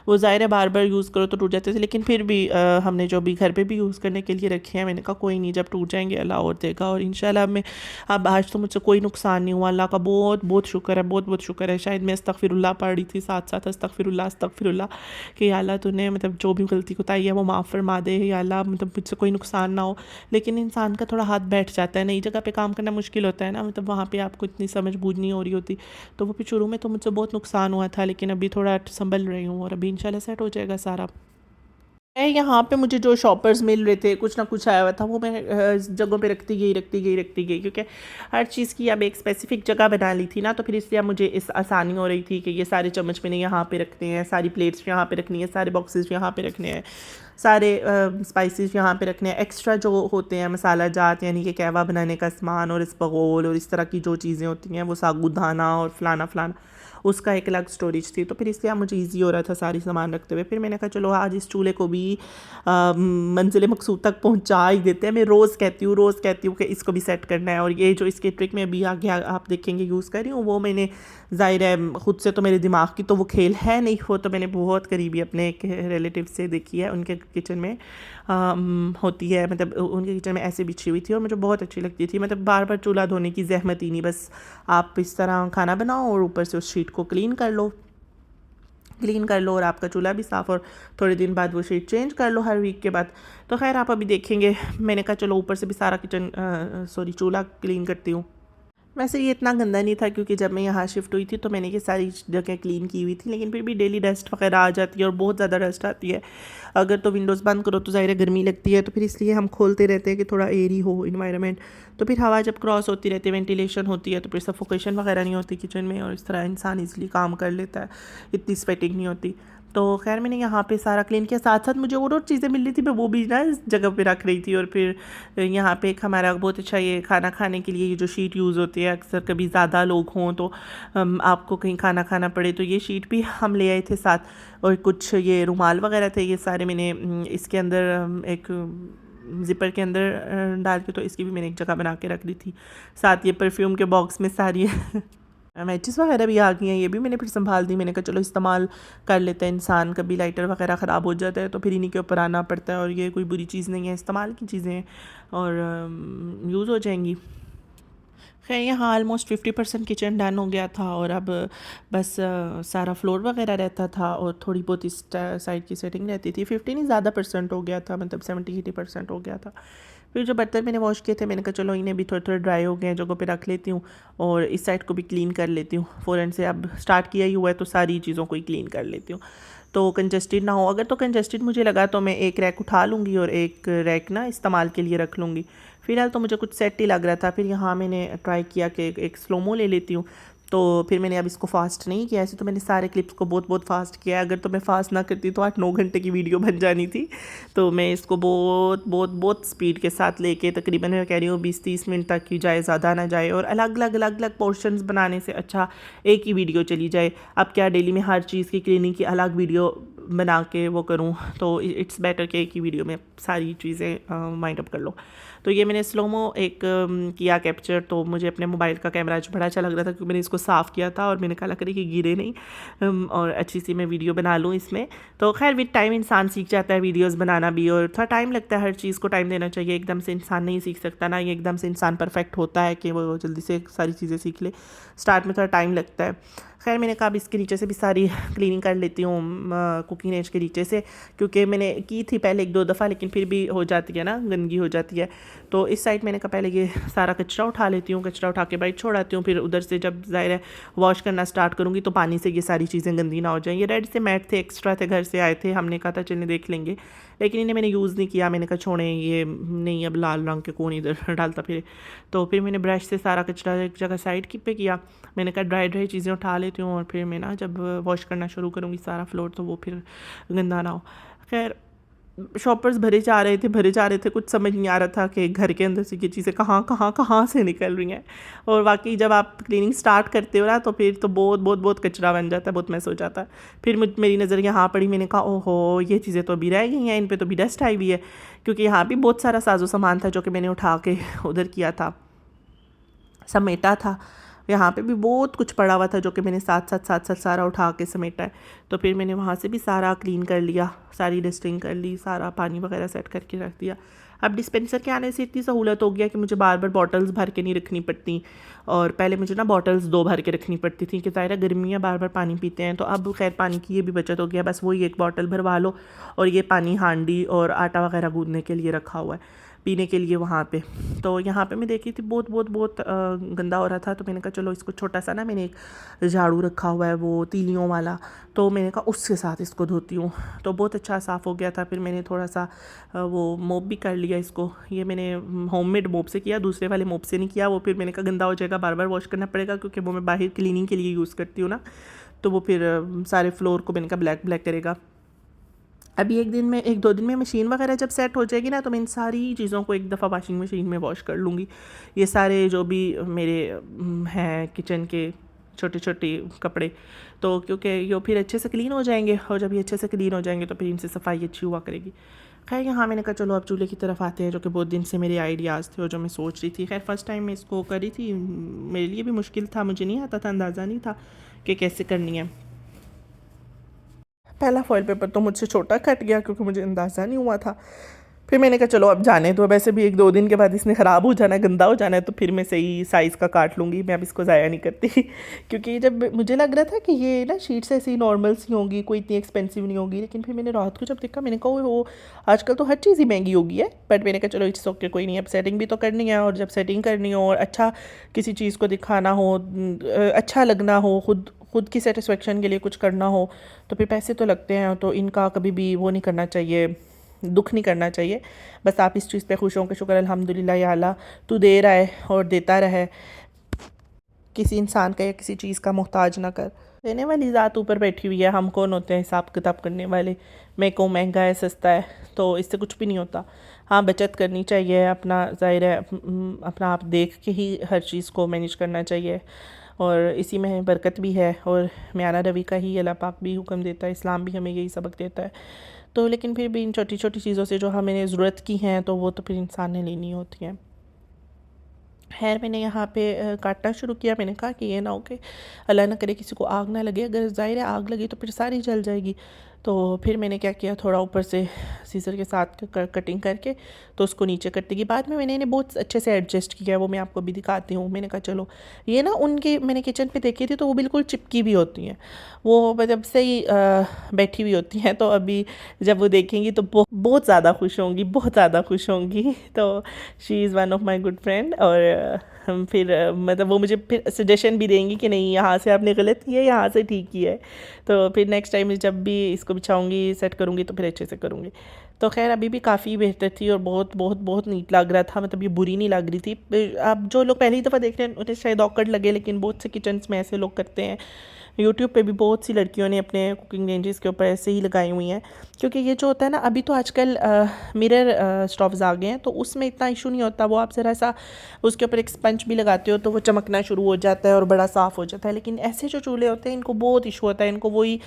वो ज़ाहिर है बार बार यूज़ करो तो टूट जाते थे, लेकिन फिर भी हमने जो भी घर पे भी यूज़ करने के लिए रखे हैं, मैंने कहा कोई नहीं, जब टूट जाएंगे अल्लाह और देगा, और इंशाल्लाह में अब आज तो मुझसे कोई नुकसान नहीं हुआ, अल्लाह का बहुत बहुत शुक्र है, बहुत बहुत शुक्र है। शायद मैं अस्तगफिरुल्लाह पढ़ रही थी साथ साथ, अस्तगफिरुल्लाह अस्तगफिरुल्लाह कि या अल्लाह तूने मतलब जो भी गलती कोताही है वो माफ़ फरमा दे, या अल्लाह मतलब मुझसे कोई नुकसान ना हो। लेकिन इंसान का थोड़ा हाथ बैठ जाता है, नई जगह पे काम करना मुश्किल होता है ना, मतलब वहाँ पे आपको इतनी समझ बूझ नहीं हो रही होती। तो वो भी शुरू में तो मुझसे बहुत नुकसान हुआ था, लेकिन अभी थोड़ा संभल रही हूँ और अभी इंशाल्लाह सेट हो जाएगा सारा। यहाँ पे मुझे जो शॉपर्स मिल रहे थे, कुछ ना कुछ आया हुआ था, वो मैं जगहों पे रखती गई क्योंकि हर चीज़ की अब एक स्पेसिफिक जगह बना ली थी ना, तो फिर इसलिए अब मुझे इस आसानी हो रही थी कि ये सारे चम्मच मैंने यहाँ पे रखने हैं, सारी प्लेट्स यहाँ पे रखनी है, सारे बॉक्सेस यहाँ पे रखने हैं, सारे स्पाइसेस यहाँ पे रखने हैं। एक्स्ट्रा जो होते हैं मसाला जात यानी कि कहवा बनाने का सामान और इसबगोल और इस तरह की जो चीज़ें होती हैं, वो साबूदाना और फलाना फलाना, उसका एक अलग स्टोरेज थी। तो फिर इसलिए मुझे ईजी हो रहा था सारी सामान रखते हुए। फिर मैंने कहा चलो आज इस चूल्हे को भी मंजिल मकसूद तक पहुंचा ही देते हैं। मैं रोज़ कहती हूँ कि इसको भी सेट करना है। और ये जो इसकी ट्रिक में अभी आगे आप देखेंगे यूज़ कर रही हूँ, वो मैंने ज़ाहिर है ख़ुद से तो मेरे दिमाग की तो वो खेल है नहीं, वो तो मैंने बहुत करीबी अपने एक रिलेटिव से देखी है, उनके किचन में होती है, मतलब उनके किचन में ऐसे बिछी हुई थी और मुझे बहुत अच्छी लगती थी। मतलब बार बार चूल्हा धोने की ज़हमत ही नहीं, बस आप इस तरह खाना बनाओ और ऊपर से उस शीट को क्लीन कर लो और आपका चूल्हा भी साफ़, और थोड़े दिन बाद वो शीट चेंज कर लो हर वीक के बाद। तो खैर आप अभी देखेंगे, मैंने कहा चलो ऊपर से भी सारा चूल्हा क्लीन करती हूँ। वैसे ये इतना गंदा नहीं था क्योंकि जब मैं यहाँ शिफ्ट हुई थी तो मैंने ये सारी जगह क्लीन की हुई थी, लेकिन फिर भी डेली डस्ट वगैरह आ जाती है और बहुत ज़्यादा डस्ट आती है। अगर तो विंडोज़ बंद करो तो ज़ाहिर है गर्मी लगती है, तो फिर इसलिए हम खोलते रहते हैं कि थोड़ा एयर ही हो इन्वायरमेंट। तो फिर हवा जब क्रॉस होती रहती है, वेंटिलेशन होती है, तो फिर सफोकेशन वगैरह नहीं होती किचन में, और इस तरह इंसान ईज़िली काम कर लेता है, इतनी स्वेटिंग नहीं होती। तो खैर मैंने यहाँ पे सारा क्लीन किया, साथ साथ मुझे और चीज़ें मिल रही थी, मैं वो भी ना इस जगह पे रख रही थी। और फिर यहाँ पे एक हमारा बहुत अच्छा ये खाना खाने के लिए ये जो शीट यूज़ होती है, अक्सर कभी ज़्यादा लोग हों तो आपको कहीं खाना खाना पड़े, तो ये शीट भी हम ले आए थे साथ। और कुछ ये रुमाल वगैरह थे, ये सारे मैंने इसके अंदर एक ज़िपर के अंदर डाल के, तो इसकी भी मैंने एक जगह बना के रख दी थी। साथ ये परफ्यूम के बॉक्स में सारी मैचिस वगैरह भी आ गई हैं, ये भी मैंने फिर संभाल दी। मैंने कहा चलो इस्तेमाल कर लेते हैं, इंसान कभी लाइटर वगैरह ख़राब हो जाता है तो फिर इन्हीं के ऊपर आना पड़ता है, और ये कोई बुरी चीज़ नहीं है, इस्तेमाल की चीज़ें हैं और यूज़ हो जाएंगी। खैर यहाँ ऑलमोस्ट 50% किचन डन हो गया था, और अब बस सारा फ्लोर वगैरह रहता था और थोड़ी बहुत इस साइड की सेटिंग रहती थी। 50 नहीं ज़्यादा परसेंट हो गया था, मतलब 70-80% हो गया था। फिर जो बर्तन मैंने वॉश किए थे, मैंने कहा चलो इन्हें भी थोड़े थोड़े ड्राई हो गए हैं, जगहों पे रख लेती हूँ और इस साइड को भी क्लीन कर लेती हूँ। फ़ौरन से अब स्टार्ट किया ही हुआ है तो सारी चीज़ों को ही क्लीन कर लेती हूँ, तो कंजस्टेड ना हो। अगर तो कंजस्टेड मुझे लगा तो मैं एक रैक उठा लूँगी और एक रैक ना इस्तेमाल के लिए रख लूँगी। फ़िलहाल तो मुझे कुछ सेट ही लग रहा था। फिर यहाँ मैंने ट्राई किया कि एक स्लोमो ले लेती हूँ, तो फिर मैंने अब इसको फास्ट नहीं किया, ऐसे तो मैंने सारे क्लिप्स को बहुत बहुत फास्ट किया है। अगर तो मैं फास्ट ना करती तो 8-9 घंटे की वीडियो बन जानी थी, तो मैं इसको बहुत बहुत बहुत स्पीड के साथ लेके तकरीबन मैं कह रही हूँ 20-30 मिनट तक की जाए, ज़्यादा ना जाए। और अलग अलग पोर्शंस बनाने से अच्छा एक ही वीडियो चली जाए। अब क्या डेली में हर चीज़ की क्लीनिंग की अलग वीडियो बना के वो करूँ, तो इट्स बेटर कि एक ही वीडियो में सारी चीज़ें माइंड अप कर लो। तो ये मैंने स्लोमो एक किया कैप्चर, तो मुझे अपने मोबाइल का कैमरा आज बड़ा अच्छा लग रहा था क्योंकि मैंने इसको साफ़ किया था और मैंने कहा लग रही कि गिरे नहीं और अच्छी सी मैं वीडियो बना लूँ इसमें। तो खैर विद टाइम इंसान सीख जाता है वीडियोस बनाना भी, और थोड़ा टाइम लगता है, हर चीज़ को टाइम देना चाहिए। एकदम से इंसान नहीं सीख सकता ना, ये एकदम से इंसान परफेक्ट होता है कि वो जल्दी से सारी चीज़ें सीख ले, स्टार्ट में थोड़ा टाइम लगता है। खैर मैंने कहा अब इसके नीचे से भी सारी क्लीनिंग कर लेती हूँ, कुकिंग रेंज के नीचे से, क्योंकि मैंने की थी पहले 1-2 दफ़ा, लेकिन फिर भी हो जाती है ना, गंदगी हो जाती है। तो इस साइड मैंने कहा पहले ये सारा कचरा उठा लेती हूँ, कचरा उठा के बाइट छोड़ाती हूँ, फिर उधर से जब ज़ाहिर है वॉश करना स्टार्ट करूँगी तो पानी से ये सारी चीज़ें गंदी ना हो जाएँ। ये रेड से मैट थे, एक्स्ट्रा थे, घर से आए थे, हमने कहा था चलने देख लेंगे, लेकिन इन्हें मैंने यूज़ नहीं किया। मैंने कहा छोड़ें, ये नहीं, अब लाल रंग के कौन इधर डालता फिर। तो फिर मैंने ब्रश से सारा कचरा एक जगह साइड पे किया। मैंने कहा ड्राई चीज़ें उठा लेती हूँ और फिर मैं ना जब वॉश करना शुरू करूँगी सारा फ्लोर तो वो फिर गंदा ना हो। खैर शॉपर्स भरे जा रहे थे, कुछ समझ नहीं आ रहा था कि घर के अंदर से ये चीज़ें कहाँ से निकल रही हैं। और वाकई जब आप क्लीनिंग स्टार्ट करते हो ना तो फिर तो बहुत कचरा बन जाता है, बहुत मैस हो जाता है। फिर मेरी नज़र यहाँ पड़ी, मैंने कहा ओहो ये चीज़ें तो अभी रह गई हैं, इन पर तो भी डस्ट आई हुई है, क्योंकि यहाँ भी बहुत सारा साजो सामान था जो कि मैंने उठा के उधर किया था, समेटा था। यहाँ पे भी बहुत कुछ पड़ा हुआ था जो कि मैंने साथ साथ सारा उठा के समेटा है। तो फिर मैंने वहाँ से भी सारा क्लीन कर लिया, सारी डस्टिंग कर ली, सारा पानी वगैरह सेट करके रख दिया। अब डिस्पेंसर के आने से इतनी सहूलत हो गया कि मुझे बार बार बॉटल्स भर के नहीं रखनी पड़ती, और पहले मुझे ना बॉटल्स 2 भर के रखनी पड़ती थी कि ज़ाहिर है गर्मियाँ बार बार पानी पीते हैं। तो अब खैर पानी की ये भी बचत हो गया, बस वही 1 बॉटल भरवा लो, और ये पानी हांडी और आटा वगैरह गूंदने के लिए रखा हुआ है, पीने के लिए वहाँ पे। तो यहाँ पे मैं देखी थी बहुत बहुत बहुत गंदा हो रहा था, तो मैंने कहा चलो इसको छोटा सा ना, मैंने एक झाड़ू रखा हुआ है वो तीलियों वाला, तो मैंने कहा उसके साथ इसको धोती हूँ। तो बहुत अच्छा साफ़ हो गया था। फिर मैंने थोड़ा सा वो मोप भी कर लिया इसको। ये मैंने होममेड मोप से किया, दूसरे वाले मोप से नहीं किया। वो फिर मैंने कहा गंदा हो जाएगा, बार बार वॉश करना पड़ेगा, क्योंकि वो मैं बाहर क्लीनिंग के लिए यूज़ करती हूँ ना, तो वो फिर सारे फ्लोर को मैंने कहा ब्लैक ब्लैक करेगा। अभी 1 दिन में मशीन वगैरह जब सेट हो जाएगी ना, तो मैं इन सारी चीज़ों को एक दफ़ा वॉशिंग मशीन में वॉश कर लूँगी। ये सारे जो भी मेरे हैं किचन के छोटे छोटे कपड़े, तो क्योंकि ये फिर अच्छे से क्लीन हो जाएंगे, और जब ये अच्छे से क्लीन हो जाएंगे तो फिर इनसे सफाई अच्छी हुआ करेगी। खैर यहाँ मैंने कहा चलो अब चूल्हे की तरफ आते हैं, जो कि बहुत दिन से मेरे आइडियाज़ थे और जो मैं सोच रही थी। खैर फर्स्ट टाइम मैं इसको करी थी, मेरे लिए भी मुश्किल था, मुझे नहीं आता था, अंदाज़ा नहीं था कि कैसे करनी है। पहला फॉइल पेपर तो मुझसे छोटा कट गया, क्योंकि मुझे अंदाज़ा नहीं हुआ था। फिर मैंने कहा चलो अब जाने दो, वैसे भी 1-2 दिन के बाद इसने ख़राब हो जाना है, गंदा हो जाना है, तो फिर मैं सही साइज़ का काट लूँगी। मैं अब इसको ज़ाया नहीं करती क्योंकि जब मुझे लग रहा था कि ये ना शीट्स ऐसी नॉर्मल सी होंगी, कोई इतनी एक्सपेंसिव नहीं होगी, लेकिन फिर मैंने रात को जब देखा, मैंने कहा वो आजकल तो हर चीज़ ही महंगी होगी है। बट मैंने कहा चलो इट्स ओके, कोई नहीं, अब सेटिंग भी तो करनी है, और जब सेटिंग करनी हो और अच्छा किसी चीज़ को दिखाना हो, अच्छा लगना हो, खुद की सेटिस्फेक्शन के लिए कुछ करना हो, तो फिर पैसे तो लगते हैं, तो इनका कभी भी वो नहीं करना चाहिए, दुख नहीं करना चाहिए। बस आप इस चीज़ पे खुश हों कि शुक्र अल्हम्दुलिल्लाह या अल्लाह तू दे रहा है और देता रहे, किसी इंसान का या किसी चीज़ का मोहताज ना कर। देने वाली ज़ात ऊपर बैठी हुई है, हम कौन होते हैं हिसाब किताब करने वाले। मैं को महंगा है सस्ता है, तो इससे कुछ भी नहीं होता। हाँ बचत करनी चाहिए, अपना ज़ाहिर है अपना आप देख के ही हर चीज़ को मैनेज करना चाहिए, और इसी में बरकत भी है, और म्याना रवि का ही अल्लाह पाक भी हुक्म देता है, इस्लाम भी हमें यही सबक देता है। तो लेकिन फिर भी इन छोटी छोटी चीज़ों से जो हमें ज़रूरत की हैं, तो वो तो फिर इंसान ने लेनी होती हैं। खैर मैंने यहाँ पे काटना शुरू किया। मैंने कहा कि ये ना हो कि अल्लाह ना करे किसी को आग ना लगे, अगर ज़ाहिर है आग लगी तो फिर सारी जल जाएगी। तो फिर मैंने क्या किया, थोड़ा ऊपर से सीज़र के साथ कटिंग करके तो उसको नीचे करने के बाद में मैंने इन्हें बहुत अच्छे से एडजस्ट किया है, वो मैं आपको भी दिखाती हूँ। मैंने कहा चलो ये ना उनके मैंने किचन पे देखी थी, तो वो बिल्कुल चिपकी भी होती हैं, वो मतलब से ही बैठी हुई होती हैं। तो अभी जब वो देखेंगी तो बहुत ज़्यादा खुश होंगी, बहुत ज़्यादा खुश होंगी। तो she is one of my good friend, और हम फिर मतलब वो मुझे फिर सजेशन भी देंगी कि नहीं यहाँ से आपने गलत किया है, यहाँ से ठीक किया है। तो फिर नेक्स्ट टाइम जब भी इसको बिछाऊंगी सेट करूँगी तो फिर अच्छे से करूँगी। तो खैर अभी भी काफ़ी बेहतर थी, और बहुत बहुत बहुत नीट लग रहा था, मतलब ये बुरी नहीं लग रही थी। अब जो लोग पहली दफ़ा देख रहे हैं उन्हें शायद ऑकवर्ड लगे, लेकिन बहुत से किचन्स में ऐसे लोग करते हैं। यूट्यूब पे भी बहुत सी लड़कियों ने अपने कुकिंग रेंजेस के ऊपर ऐसे ही लगाई हुई हैं, क्योंकि ये जो होता है ना, अभी तो आजकल मिरर स्टोव्स आ गए हैं, तो उसमें इतना इशू नहीं होता। वो आप ज़रा सा उसके ऊपर एक स्पंज भी लगाते हो तो वो चमकना शुरू हो जाता है और बड़ा साफ़ हो जाता है। लेकिन ऐसे जो चूल्हे होते हैं इनको बहुत इशू होता है, इनको वही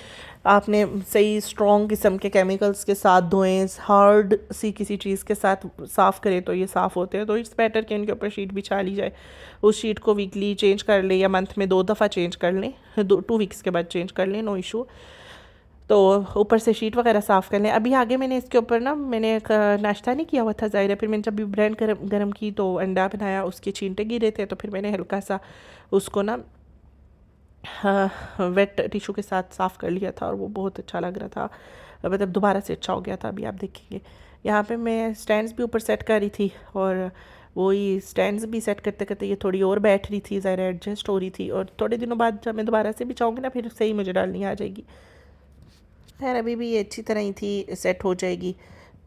आपने सही स्ट्रॉन्ग किस्म के केमिकल्स के साथ धोएं, हार्ड सी किसी चीज़ के साथ साफ़ करें तो ये साफ़ होते हैं। तो इट्स बेटर कि इनके ऊपर शीट बिछा ली जाए, उस शीट को वीकली चेंज कर लें या मंथ में 2 दफ़ा चेंज कर लें, 2 वीक्स के बाद चेंज कर लें, नो इशू। तो ऊपर से शीट वगैरह साफ़ कर लें। अभी आगे मैंने इसके ऊपर ना मैंने एक नाश्ता नहीं किया हुआ था ज़ाहिर है, फिर मैंने जब भी ब्रेड गरम की तो अंडा बनाया, उसके छींटे गिरे थे, तो फिर मैंने हल्का सा उसको ना वेट टिशू के साथ साफ़ कर लिया था, और वो बहुत अच्छा लग रहा था, मतलब दोबारा से अच्छा हो गया था। अभी आप देखेंगे यहाँ पे मैं स्टैंड्स भी ऊपर सेट कर रही थी, और वही स्टैंड्स भी सेट करते करते ये थोड़ी और बैठ रही थी, ज़रा एडजस्ट हो रही थी, और थोड़े दिनों बाद जब मैं दोबारा से बिछाऊँगी ना फिर सही मुझे डालनी आ जाएगी। खैर अभी भी ये अच्छी तरह ही थी, सेट हो जाएगी।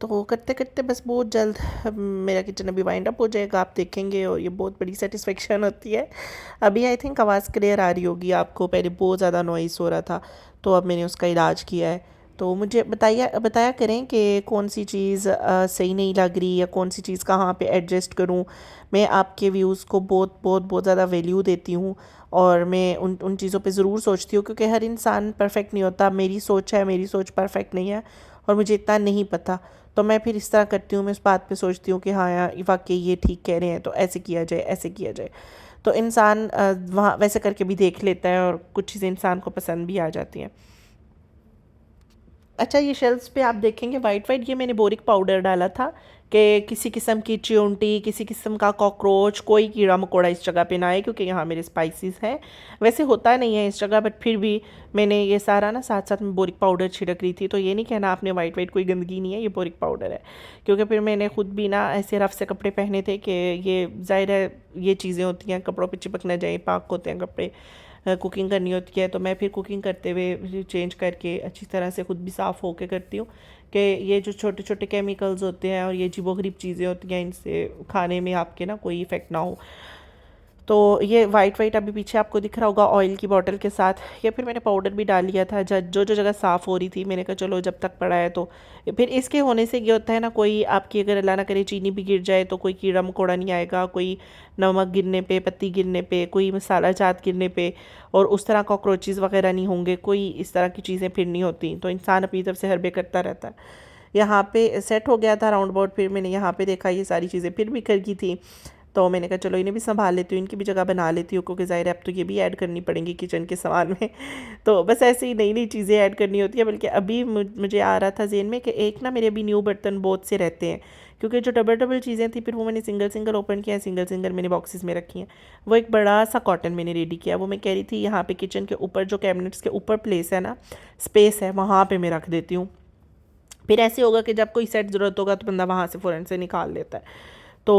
तो करते करते बस बहुत जल्द मेरा किचन अभी वाइंड अप हो जाएगा, आप देखेंगे, और ये बहुत बड़ी सेटिस्फेक्शन होती है। अभी आई थिंक आवाज़ क्लियर आ रही होगी आपको, पहले बहुत ज़्यादा नॉइस हो रहा था, तो अब मैंने उसका इलाज किया है। तो मुझे बताया करें कि कौन सी चीज़ सही नहीं लग रही, या कौन सी चीज़ कहाँ पे एडजस्ट करूँ। मैं आपके व्यूज़ को बहुत बहुत बहुत ज़्यादा वैल्यू देती हूँ, और मैं उन चीज़ों पे ज़रूर सोचती हूँ, क्योंकि हर इंसान परफेक्ट नहीं होता। मेरी सोच है, मेरी सोच परफेक्ट नहीं है, और मुझे इतना नहीं पता, तो मैं फिर इस तरह करती हूँ, मैं इस बात पे सोचती हूँ कि हाँ यार वाकई ये ठीक कह रहे हैं, तो ऐसे किया जाए, ऐसे किया जाए। तो इंसान वहाँ वैसे करके भी देख लेता है और कुछ चीज़ें इंसान को पसंद भी आ जाती हैं। अच्छा, ये शेल्फ्स पे आप देखेंगे वाइट वाइट, ये मैंने बोरिक पाउडर डाला था कि किसी किस्म की च्यूंटी, किसी किस्म का कॉकरोच, कोई कीड़ा मकोड़ा इस जगह पे ना आए, क्योंकि यहाँ मेरे स्पाइसेस हैं। वैसे होता नहीं है इस जगह, बट फिर भी मैंने ये सारा ना साथ साथ में बोरिक पाउडर छिड़क रही थी। तो ये नहीं कहना आपने वाइट वाइट कोई गंदगी नहीं है, ये बोरिक पाउडर है। क्योंकि फिर मैंने खुद भी ना ऐसे रफ से कपड़े पहने थे कि ये ज़ाहिर है ये चीज़ें होती हैं, कपड़ों पे चिपक ना जाए, पाक होते हैं कपड़े, कुकिंग करनी होती है। तो मैं फिर कुकिंग करते हुए चेंज करके अच्छी तरह से खुद भी साफ़ होके करती हूँ कि ये जो छोटे छोटे केमिकल्स होते हैं और ये अजीबोगरीब चीज़ें होती हैं, इनसे खाने में आपके ना कोई इफ़ेक्ट ना हो। तो ये वाइट वाइट अभी पीछे आपको दिख रहा होगा ऑयल की बॉटल के साथ। ये फिर मैंने पाउडर भी डाल लिया था जो जो जगह साफ़ हो रही थी, मैंने कहा चलो जब तक पड़ा है। तो फिर इसके होने से ये होता है ना, कोई आपकी अगर अल्लाह ना करे चीनी भी गिर जाए तो कोई कीड़ा मकोड़ा नहीं आएगा, कोई नमक गिरने पे, पत्ती गिरने पे, कोई मसाला जात गिरने पे, और उस तरह कॉकरोचेज़ वगैरह नहीं होंगे, कोई इस तरह की चीज़ें फिर नहीं होती। तो इंसान अपनी तरफ से हरबे करता रहता है। यहाँ पे सेट हो गया था राउंड अबाउट। फिर मैंने यहाँ पे देखा ये सारी चीज़ें फिर भी कर की थी, तो मैंने कहा चलो इन्हें भी संभाल लेती हूँ, इनकी भी जगह बना लेती हूँ, क्योंकि ज़ाहिर है अब तो ये भी ऐड करनी पड़ेंगी किचन के सामान में। तो बस ऐसे ही नई नई चीज़ें ऐड करनी होती है। बल्कि अभी मुझे आ रहा था ज़हन में कि एक ना मेरे अभी न्यू बर्तन बहुत से रहते हैं, क्योंकि जो डबल डबल चीज़ें थी फिर वो मैंने सिंगल सिंगल ओपन किया, सिंगल सिंगल मैंने बॉक्सेस में रखी हैं। वो एक बड़ा सा कॉटन मैंने रेडी किया, वो मैं कह रही थी यहाँ पे किचन के ऊपर जो कैबिनेट्स के ऊपर प्लेस है ना, स्पेस है, वहाँ पर मैं रख देती हूँ। फिर ऐसे होगा कि जब कोई सेट ज़रूरत होगा तो बंदा वहाँ से फ़ौरन से निकाल लेता है। तो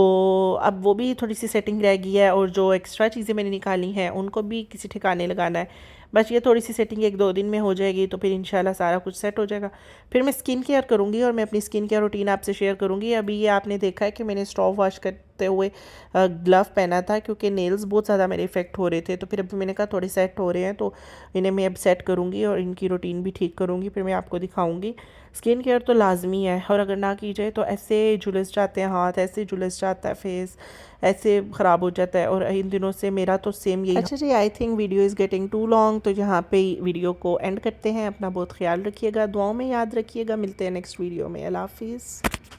अब वो भी थोड़ी सी सेटिंग रह गई है, और जो एक्स्ट्रा चीज़ें मैंने निकाली हैं उनको भी किसी ठिकाने लगाना है। बस ये थोड़ी सी सेटिंग 1-2 दिन में हो जाएगी, तो फिर इंशाल्लाह सारा कुछ सेट हो जाएगा। फिर मैं स्किन केयर करूँगी और मैं अपनी स्किन केयर रूटीन आपसे शेयर करूँगी। अभी ये आपने देखा है कि मैंने स्टोव वॉश करते हुए ग्लव पहना था, क्योंकि नेल्स बहुत ज़्यादा मेरे इफेक्ट हो रहे थे। तो फिर अभी मैंने कहा थोड़े सेट हो रहे हैं, तो इन्हें मैं अब सेट करूँगी और इनकी रूटीन भी ठीक करूँगी, फिर मैं आपको दिखाऊँगी। स्किन केयर तो लाजमी है, और अगर ना की जाए तो ऐसे झुलस जाते हैं हाथ, ऐसे झुलस जाता है फेस, ऐसे ख़राब हो जाता है। और इन दिनों से मेरा तो सेम यही। अच्छा जी, I think video is getting too long, तो यहाँ पे वीडियो को एंड करते हैं। अपना बहुत ख्याल रखिएगा, दुआओं में याद रखिएगा। मिलते हैं नेक्स्ट वीडियो में। अल्लाह हाफिज़।